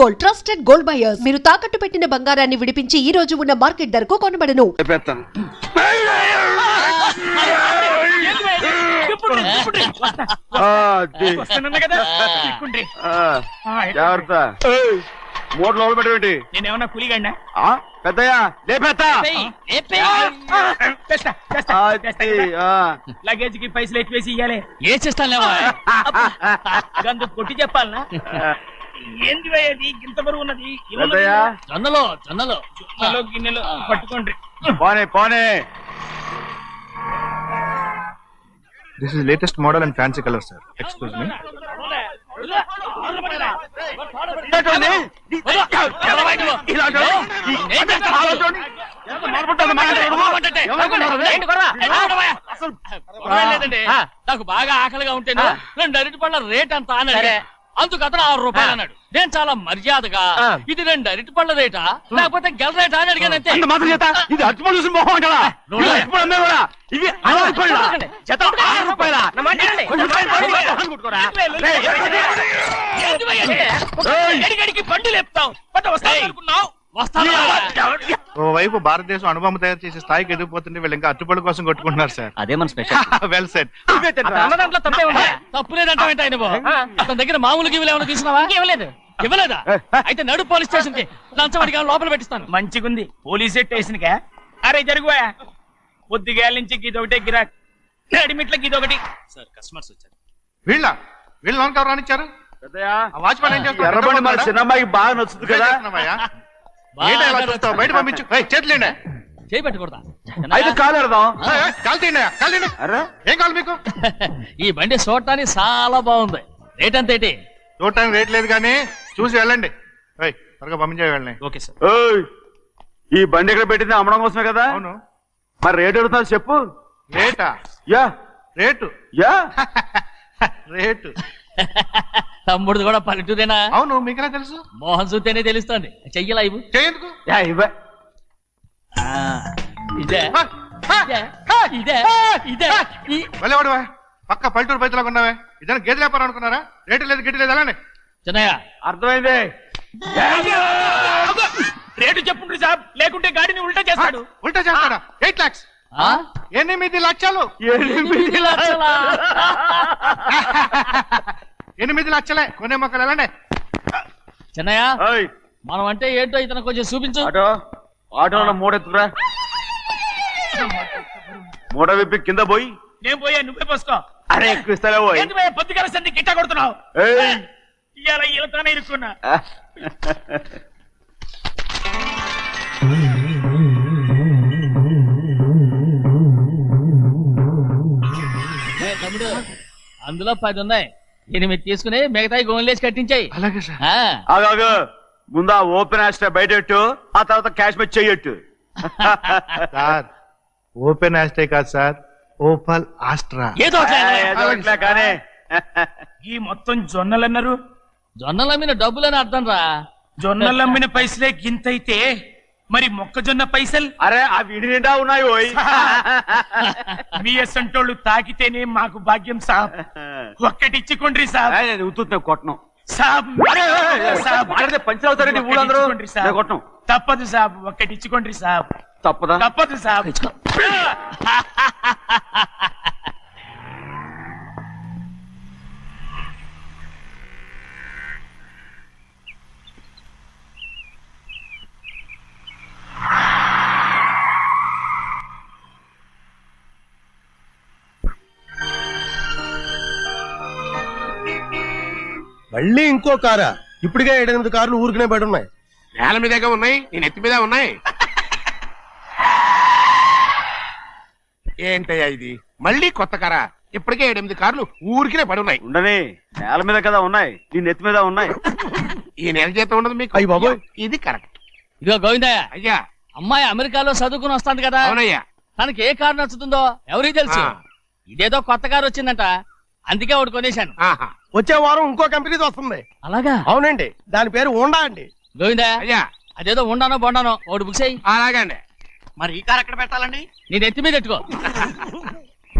Gold, trusted gold buyers. మీరు తాకట్టు పెట్టిన బంగారాన్ని విడిపించి ఈ రోజు ఉన్న మార్కెట్ ధరకు కొనబడను. మూడు లోపల పెట్టేటి నేనేమన్నా కూలిగండా పెద్దయ్యా లగేజ్ కి పైసలు ఎక్కువేసి ఇయ్యాలి. ఏ చేస్తాను గందు కొట్టి చెప్పాలనా? ఏంది అది ఇంత బరువు ఉన్నది? జొన్నలో జొన్నలో జొన్నలో గిన్నెలో పట్టుకోండి. పోనే పోనే. This is latest model and fancy color, sir. Excuse me. నాకు బాగా ఆకలిగా ఉంటేనే 2 అరటిపళ్ళ రేట్ అంత అన్నాడు. అందుకు అతను 6 రూపాయలు అన్నాడు. నేను చాలా మర్యాదగా ఇది 2 అరటిపళ్ళ రేటా లేకపోతే గెల రేటా అని అడిగానంతే. ఇది అట్టుపడి చూసి మొహం అంటారా? ఇవి 6 రూపాయల అడిగడికి బండి లేపుతాం. ఓవైపు భారతదేశం అనుభవం తయారు చేసే స్థాయికి ఎదిగిపోతుంటే వీళ్ళు ఇంకా అట్టుపడి కోసం కొట్టుకుంటున్నారు సార్. అదే మన స్పెషల్. Well said. దాంట్లో తప్పే ఉంది. తప్పు లేదంటే అతని దగ్గర మామూలు గివ్వులు ఏమైనా తీసుకున్నావా? ఇవ్వలేదా? అయితే నడు పోలీస్ స్టేషన్ కి లంచం అడిగా లోపల పెట్టిస్తాను. మంచిగుంది పోలీస్ స్టేషన్ కా. అరే జరుగుయా పొద్దుగాల నుంచి గీదొకటే గిరాక్, అడిమిట్లకి ఇదొకటి. సార్ కస్టమర్స్ వచ్చారు. వీళ్ళు లోన్ కవర్ రానిచ్చారు. వాచ్మెన్ ఏం చేస్తారు? ఎర్రబండి మా చిన్నమ్మాయికి బాగా నచ్చుతుంది కదా. బయట పంపించు. చేతులేండి. చేయి పెట్టకూడదా? అయితే కాలు ఎడదాం. ఏం కావాలి మీకు? ఈ బండి చూడటానికి చాలా బాగుంది. రేట్ అంత ఏంటి? చూడటానికి రేట్ లేదు కానీ చూసి వెళ్ళండి. త్వరగా పంపించే వెళ్ళండి. Okay sir. ఈ బండి ఇక్కడ పెట్టింది అమ్మడం కోసమే కదా. అవును. మరి రేట్ అడుగుతా చెప్పు. రేటా? Yeah rate yeah rate. తమ్ముడు కూడా పల్లెటూరేనా? అవును. మీకెలా తెలుసు? మోహన్ చూస్తేనే తెలుస్తుంది. చెయ్యలా ఇవ్వు. చేయందుకు? ఇదే ఇదే ఇదే వెళ్ళేవాడు పక్క పల్లెటూరు బయటలాగా ఉన్నావే. ఇదైనా గేదె వ్యాపారం అనుకున్నారా? రేటు లేదు గిట్టు లేదు అలానే. చిన్నయ్య అర్థమైంది. రేటు చెప్పుండ్రి సాబ్, లేకుంటే గాడిని ఉల్టా చేస్తాడు. ఉల్టా చేస్తాడా? 8 lakhs. 8 లక్షలు. 8 లక్షలే. కొనే మొక్కలు వెళ్ళండి. చిన్నయ్య మనం అంటే ఏంటో ఇతను కొంచెం చూపించు. ఆటోలో మూడెత్తుకురా. మూడ విప్పి కింద పోయి. నేను పోయా, నువ్వే పోసుకో. అరే ఎక్కువ ఇస్తాలే పోయి. పొద్దుగాల సంది గిట్ట కొడుతున్నావు. ఇవాళ ఇలతానే ఇరుక్కున్నా. తమ్ముడు అందులో 10 ఉన్నాయి. 8 తీసుకుని మిగతాయి గోన్లేసి కట్టించాయి. అలాగే సార్. ఆగాగు. ముందా ఓపెన్ ఆస్ట్రా బయటెట్టు, ఆ తర్వాత క్యాష్ మెచ్ చెయ్యట్టు. సార్ ఓపెన్ ఆస్ట్రే కాదు సార్, ఓపల్ ఆస్ట్రా. ఏదో కానీ ఈ మొత్తం జొన్నలన్నారు. జొన్నలు అమ్మిన డబ్బులని అర్థం రా. జొన్నలు అమ్మిన పైసలే గింతైతే మరి మొక్కజొన్న పైసలు? అరే ఆ విడి నిండా ఉన్నాయి. పోయి మీ అసంటోళ్ళు తాకితేనే మాకు భాగ్యం సాబ్. ఒక్కటిచ్చుకోండి సాబ్. ఉత్తున్నా కొట్టను సాబ్. పంచర్ అవుతారండి ఊళ్ళందరూ. కొట్టను. తప్పదు సాబ్, ఒక్కటిచ్చుకోండి సాబ్. తప్పదా? తప్పదు సాబ్. మళ్ళీ ఇంకో కారా? ఇప్పటికే 7-8 కార్లు ఊరికనే బయట ఉన్నాయి. నేల మీదగా ఉన్నాయి, నేను ఎత్తి మీద ఉన్నాయి. ఏంటయ్యా ఇది? మళ్ళీ కొత్త కారా? ఇప్పటికే 7-8 కార్లు ఊరికినే పడి ఉన్నాయి. ఉండని, నేల మీద కదా ఉన్నాయి, నీ నెత్తి మీద ఉన్నాయి. ఈ నెల జీతం ఉండదు మీకు. అయ్యి బాబోయ్. ఇది కరెక్ట్. ఇదిగో గోవిందయ్య, అయ్యా అమ్మాయి అమెరికాలో చదువుకుని వస్తాంది కదా. అవునయ్యా. తనకి ఏ కారు నచ్చుతుందో ఎవరికి తెలుసు. ఇదేదో కొత్త కారు వచ్చిందంట, అందుకే ఒకటి కొనేశాను. వచ్చే వారం ఇంకో కంపెనీది వస్తుంది. అలాగా? అవునండి, దాని పేరు ఉండా అండి. గోవిందయ్య, అయ్యా అదేదో ఉండానో బొండానో ఒకటి బుక్ చేయి. అలాగండి. మరి ఈ కారు ఎక్కడ పెట్టాలండి? నేను ఎత్తి మీద పెట్టుకో.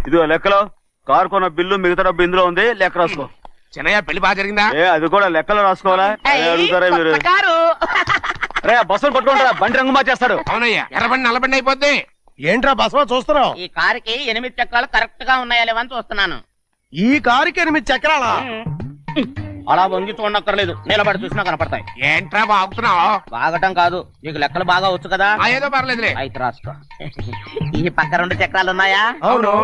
ఇదిగో లెక్కలో కారు కొన్న బిల్లు, మిగతా డబ్బు ఇందులో ఉంది, లెక్క రాసుకో. చిన్నయ్య పెళ్లి బాగా జరిగిందా? అది కూడా లెక్కలో రాసుకోవాలా? అదే అడుగుతారా మీరు? రే బస్సులు పట్టుకుంటారా, బండి రంగు మార్చేస్తాడు. అవునయ్యా, ఎర్రబండి నల్లబండి అయిపోద్ది. ఏంట్రా బసవా చూస్తున్నావు? ఈ కారుకి 8 చక్రాలు కరెక్ట్ గా ఉన్నాయా లేవని చూస్తున్నాను. ఈ కారుకి 8 చక్రాలా? అలా వంగి చూడక్కర్లేదు, నిలబడి చూసినా కనపడతాయి. ఏంట్రా బాగుతున్నావు? బాగటం కాదు, నీకు లెక్కలు బాగా వచ్చు కదా. ఏదో పర్లేదులే. అయితే రాసుకో. ఈ పక్క 2 చక్రాలు ఉన్నాయా? అవును.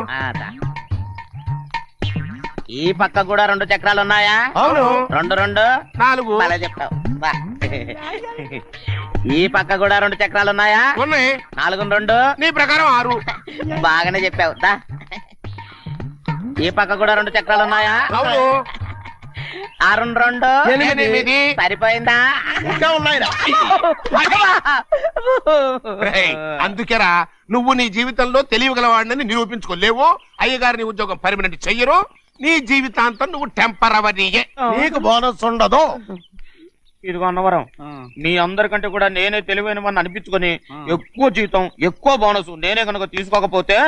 ఈ పక్క కూడా 2 చక్రాలు ఉన్నాయా? అవును. 2 2 4. అలా చెప్తావు. బా. ఈ పక్క కూడా 2 చక్రాలు ఉన్నాయా? ఉన్నాయి. 4 2 నీ ప్రకారం 6. బాగానే చెప్పావు. దా. ఈ పక్క కూడా 2 చక్రాలు ఉన్నాయా? అవును. 6 2 8. సరిపోయిందా? ఇంకా ఉన్నాయిరా. రేయ్, అందుకేరా నువ్వు నీ జీవితంలో తెలియగలవాడిని నిరూపించుకోలేవు. అయ్యగారిని ఉద్యోగం పర్మనెంట్ చెయ్యరు. నీ జీవితాంతం నువ్వు టెంపరవరీయే. నీకు బోనస్ ఉండదు. ఇదిగో అన్నవరం, మీ అందరికంటే కూడా నేనే తెలివైన వాడిని అనిపించుకొని ఎక్కువ జీతం ఎక్కువ బోనస్ నేనే కనుక తీసుకోకపోతే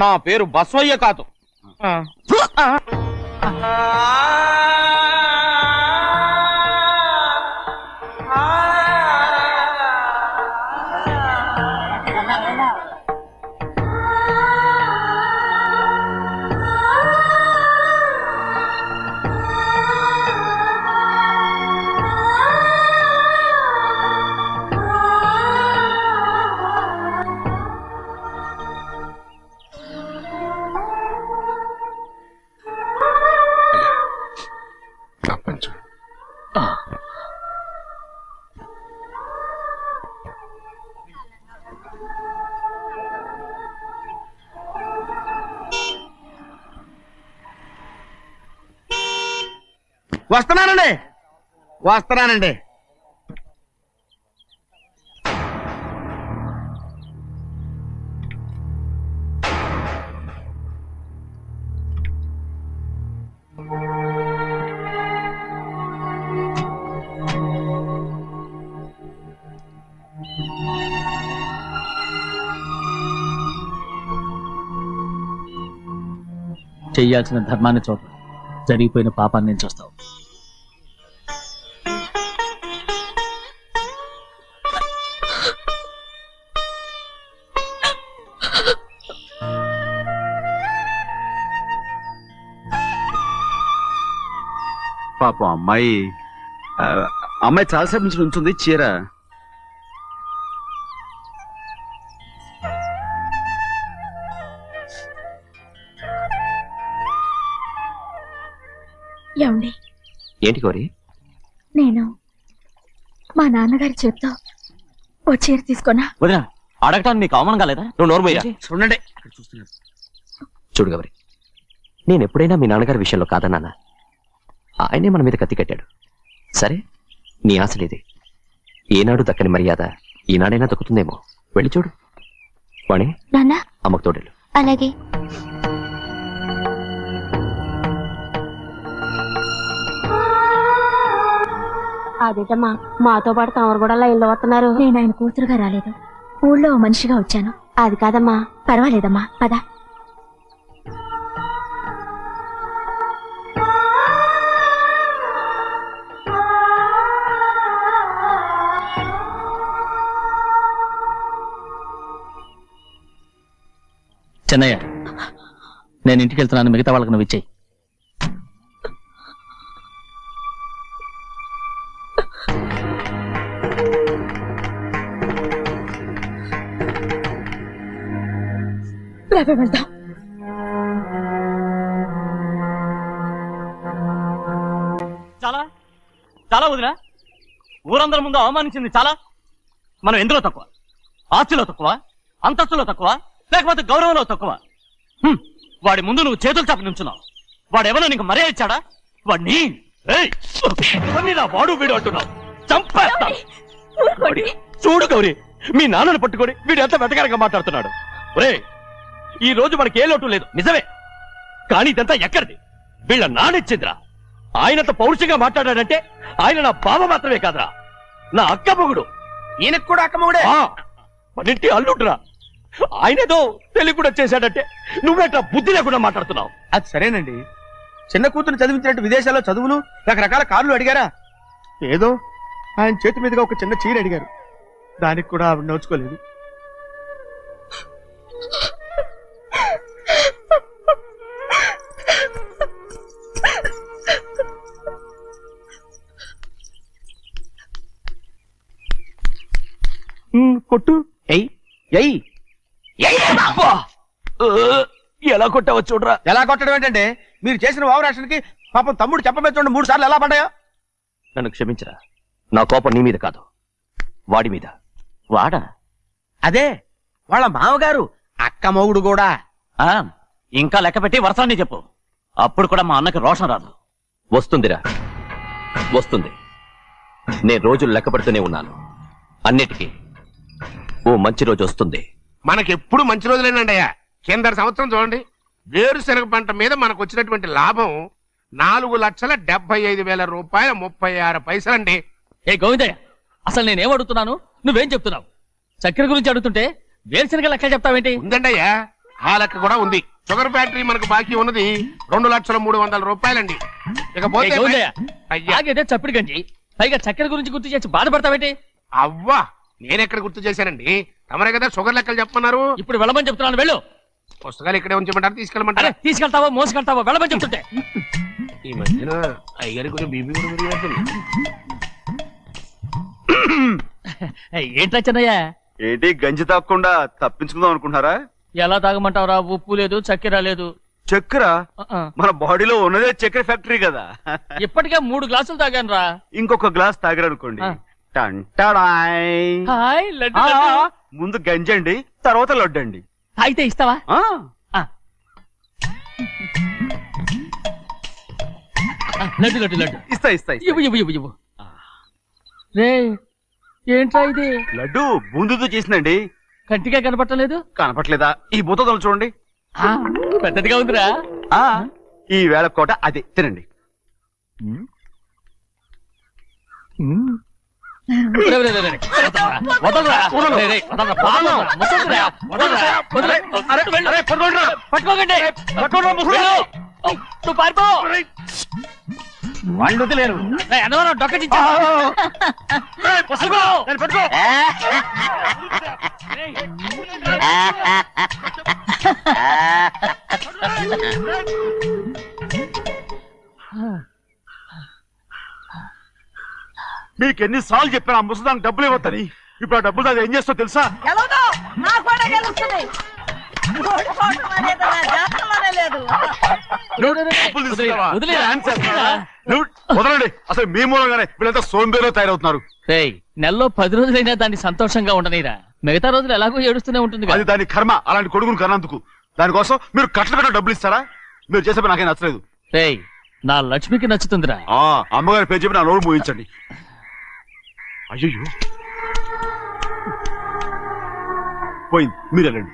నా పేరు బస్వయ్య కాదు. వస్తున్నానండి. చెయ్యాల్సిన ధర్మాన్ని చూడ, జరిగిపోయిన పాపాన్ని నేను చూస్తావు. పాపం అమ్మాయి చాలాసేపు నుంచి ఉంచుంది చీర. ఏమండి? ఏంటి కోరి? నేను మా నాన్నగారి చేత్తో ఓ చీర తీసుకున్నా. వదినా, అడగటానికి నీకు అవమానం కాలేదా? నువ్వు నోరు మూయరా. చూడండి చూడు గౌరి, నేను ఎప్పుడైనా మీ నాన్నగారి విషయంలో కాదన్నానా? ఆయనే మన మీద కత్తి కట్టాడు. సరే, నీ ఆశలేది. ఏనాడు దక్కని మర్యాద ఈనాడైనా దక్కుతుందేమో. వెళ్ళి చూడు. వాణి, నాన్న అమ్మకు తోడేళ్ళు. అలాగే. అదేటమ్మా, మాతో పాటు తమరు కూడా లైన్లో వస్తున్నారు. నేను ఆయన కూతురుగా రాలేదు, ఊళ్ళో మనిషిగా వచ్చాను. అది కాదమ్మా. పర్వాలేదమ్మా, పద. చెన్నయ్య, నేను ఇంటికి వెళ్తున్నాను, మిగతా వాళ్ళకి నువ్వు ఇచ్చేయి. వెళ్దాం. చాలా చాలా వదినా, ఊరందరి ముందు అవమానించింది చాలా. మనం ఎందులో తక్కువ? ఆస్తిలో తక్కువ, అంతస్తులో తక్కువ, లేకపోతే గౌరవంలో తక్కువ? వాడి ముందు నువ్వు చేతులు చాపి నుంచున్నావు. వాడెవరో నీకు మర్యాద ఇచ్చాడా? వాడిని వాడు వీడు అంటున్నావు. చంపేస్తా. చూడు గౌరీ, మీ నాన్నను పట్టుకొని వీడు ఎంత వెతకారంగా మాట్లాడుతున్నాడు. ఒరే, ఈ రోజు మనకి ఏ లోటు లేదు నిజమే, కానీ ఇదంతా ఎక్కడిది? వీళ్ళ నానిచ్చిందిరా. ఆయనంత పౌరుషంగా మాట్లాడాడంటే ఆయన నా బావ మాత్రమే కాదురా, నా అక్క మొగుడు. ఈయనకు కూడా అక్క మొగుడే. మనింటి అల్లుడురా. ఆయనేదో తెలివి కూడా చేశాడంటే నువ్వేట్లా బుద్ధి లేకుండా మాట్లాడుతున్నావు? అది సరేనండి, చిన్న కూతురు చదివించినట్టు విదేశాల్లో చదువులు రకరకాల కార్లు అడిగారా? ఏదో ఆయన చేతి మీదుగా ఒక చిన్న చీర అడిగారు, దానికి కూడా ఆవిడ నోచుకోలేదు. కొట్టు. ఎలా కొట్టావో చూడరా. ఎలా కొట్టడం ఏంటంటే మీరు చేసిన వావరాక్షణకి పాపం తమ్ముడు చెప్పబెట్టండి 3 సార్లు ఎలా పడ్డాయో. నన్ను క్షమించరా, నా కోపం నీ మీద కాదు, వాడి మీద. వాడా? అదే వాళ్ళ మామగారు అక్క మొగుడు కూడా. ఇంకా లెక్క పెట్టి వరసాన్ని చెప్పు, అప్పుడు కూడా మా అన్నకి రోషం రాదు. వస్తుందిరా, వస్తుంది. నేను రోజులు లెక్క పెడుతూనే ఉన్నాను. అన్నిటికీ ఓ మంచి రోజు వస్తుంది. మనకెప్పుడు మంచి రోజులేనండి అయ్యా. కింద సంవత్సరం చూడండి, వేరుశనగ పంట మీద మనకు వచ్చినటువంటి లాభం 4,75,000 రూపాయల 36 పైసలండి. ఏ గోవిందయ్య, అసలు నేనేం అడుగుతున్నాను, నువ్వేం చెప్తున్నావు? చక్కెర గురించి అడుగుతుంటే వేరుశనగ లెక్క చెప్తావేంటి? ఉందండి అయ్యా, ఆ లెక్క కూడా ఉంది. షుగర్ ఫ్యాక్టరీ మనకు బాకీ ఉన్నది 2,300,000 రూపాయలండి. ఇకపోతే అయ్యా చప్పిడి గంజి, పైగా చక్కెర గురించి గుర్తు చేసి బాధపడతావేంటి? అవ్వా, నేనెక్కడ గుర్తు చేశానండి, తమరే కదా షుగర్ లెక్కలు చెప్పమన్నారు. ఇప్పుడు వెళ్ళమని చెప్తున్నాను, వెళ్ళు. పుస్తకాలు ఇక్కడే ఉంచమంటారు, తీసుకెళ్ళమంటారా? తీసుకెళ్తావో మోసుకెళ్తావో వెళ్ళమని చెప్తుంటే. ఈ మధ్యన అయ్యారి కొంచెం బీపీ కూడా పెరిగినట్టుంది. ఏంట్రా చిన్నయ్య? ఏంటి గంజి తాగకుండా తప్పించుకుందాం అనుకుంటున్నారా? ఎలా తాగమంటావురా? ఉప్పు లేదు, చక్కెర లేదు. చక్కెర మన బాడీలో ఉన్నదే చక్కెర ఫ్యాక్టరీ కదా. ఇప్పటికే 3 గ్లాసులు తాగాను రా. ఇంకొక గ్లాస్ తాగారనుకోండి, ముందు గంజండి, తర్వాత లడ్డండి. అయితే ఇస్తావా? లడ్డు లడ్డు లడ్డు ఇస్తా ఇస్తా. ఇవ్వు. రే ఏంట్రా ఇది? లడ్డు బూందుతో చేసిందండి. కంటిగా కనపట్టలేదు. కనపట్లేదా? ఈ బూతలు చూడండి, పెద్దదిగా ఉందిరా. ఈ వేళ కోట అదే, తినండి. వాళ్ళు వదిలేరు. డొక్క మీకెన్నిసార్లు చెప్పాను ఆ ముసదానికి డబ్బులు ఇవ్వద్దని. ఇప్పుడు ఆ డబ్బులు అది ఏం చేస్తో తెలుసా? వదలండి, అసలు మీ మూలంగానే వీళ్ళంతా సోంబేలో తయారవుతున్నారు. నెలలో 10 రోజులైనా దాన్ని సంతోషంగా ఉండనీరా. మిగతా రోజులు ఎలాగో ఏడుస్తూనే ఉంటుంది. అది దాని కర్మ, అలాంటి కొడుకును కన్నందుకు. దానికోసం మీరు కట్ట డబ్బులు ఇస్తారా? మీరు చేసే పని నాకేం నచ్చలేదు. నా లక్ష్మికి నచ్చుతుందిరా. అమ్మగారి పేరు చెప్పి నా నోరు మూయించండి. అయ్యో పోయింది, మీరు వెళ్ళండి.